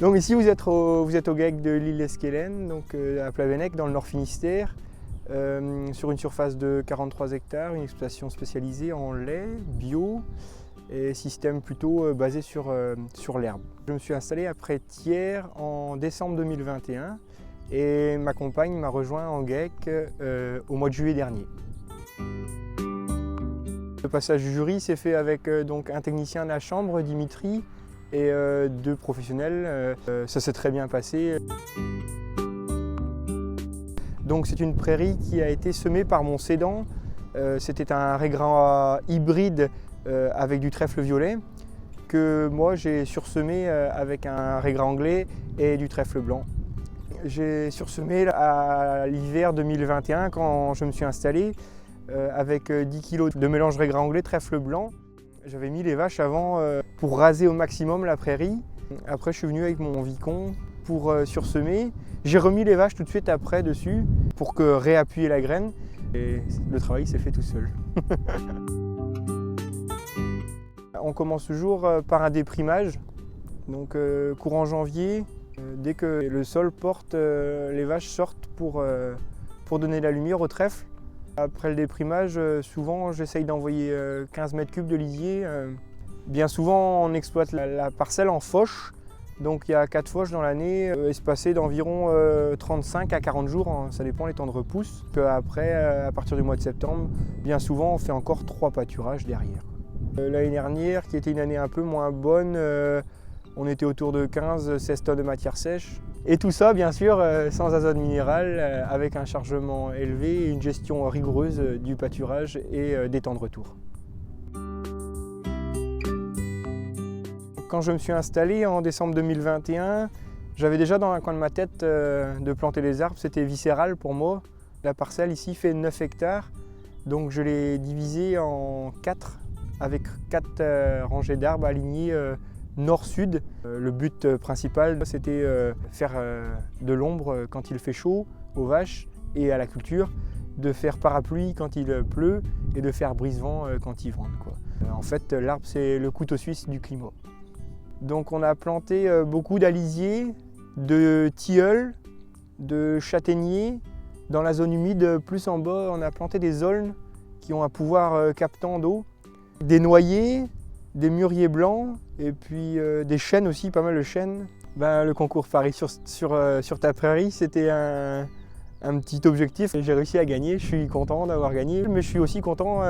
Donc ici vous êtes au GEC de l'île d'Esquelen, donc à Plavenec dans le Nord Finistère, sur une surface de 43 hectares, une exploitation spécialisée en lait, bio et système plutôt basé sur l'herbe. Je me suis installé après Thiers en décembre 2021 et ma compagne m'a rejoint en GEC au mois de juillet dernier. Le passage du jury s'est fait avec donc un technicien de la chambre, Dimitri, et deux professionnels. Ça s'est très bien passé. Donc c'est une prairie qui a été semée par mon cédant. C'était un régras hybride avec du trèfle violet que moi j'ai sursemé avec un régras anglais et du trèfle blanc. J'ai sursemé à l'hiver 2021 quand je me suis installé avec 10 kg de mélange régras anglais trèfle blanc. J'avais mis les vaches avant pour raser au maximum la prairie. Après je suis venu avec mon vicon pour sursemer. J'ai remis les vaches tout de suite après dessus pour réappuyer la graine et le travail s'est fait tout seul. On commence toujours par un déprimage, donc courant janvier. Dès que le sol porte, les vaches sortent pour donner la lumière au trèfle. Après le déprimage, souvent j'essaye d'envoyer 15 mètres cubes de lisier. Bien souvent on exploite la parcelle en fauche, donc il y a 4 fauches dans l'année, espacées d'environ 35 à 40 jours, ça dépend des temps de repousse. Après, à partir du mois de septembre, bien souvent on fait encore 3 pâturages derrière. L'année dernière, qui était une année un peu moins bonne, on était autour de 15-16 tonnes de matière sèche. Et tout ça, bien sûr, sans azote minéral, avec un chargement élevé et une gestion rigoureuse du pâturage et des temps de retour. Quand je me suis installé en décembre 2021, j'avais déjà dans un coin de ma tête de planter les arbres, c'était viscéral pour moi. La parcelle ici fait 9 hectares, donc je l'ai divisée en 4, avec 4 rangées d'arbres alignées nord-sud. Le but principal, c'était faire de l'ombre quand il fait chaud aux vaches et à la culture, de faire parapluie quand il pleut et de faire brise-vent quand il vente, quoi. En fait, l'arbre, c'est le couteau suisse du climat. Donc on a planté beaucoup d'alisiers, de tilleuls, de châtaigniers. Dans la zone humide, plus en bas, on a planté des aulnes qui ont un pouvoir captant d'eau, des noyers, des mûriers blancs et puis des chênes aussi, pas mal de chênes. Le concours Paris sur ta prairie, c'était un petit objectif et j'ai réussi à gagner. Je suis content d'avoir gagné, mais je suis aussi content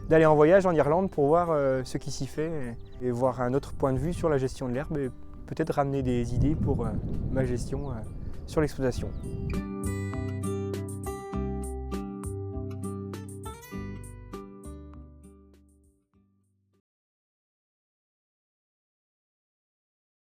d'aller en voyage en Irlande pour voir ce qui s'y fait et voir un autre point de vue sur la gestion de l'herbe et peut-être ramener des idées pour ma gestion sur l'exploitation.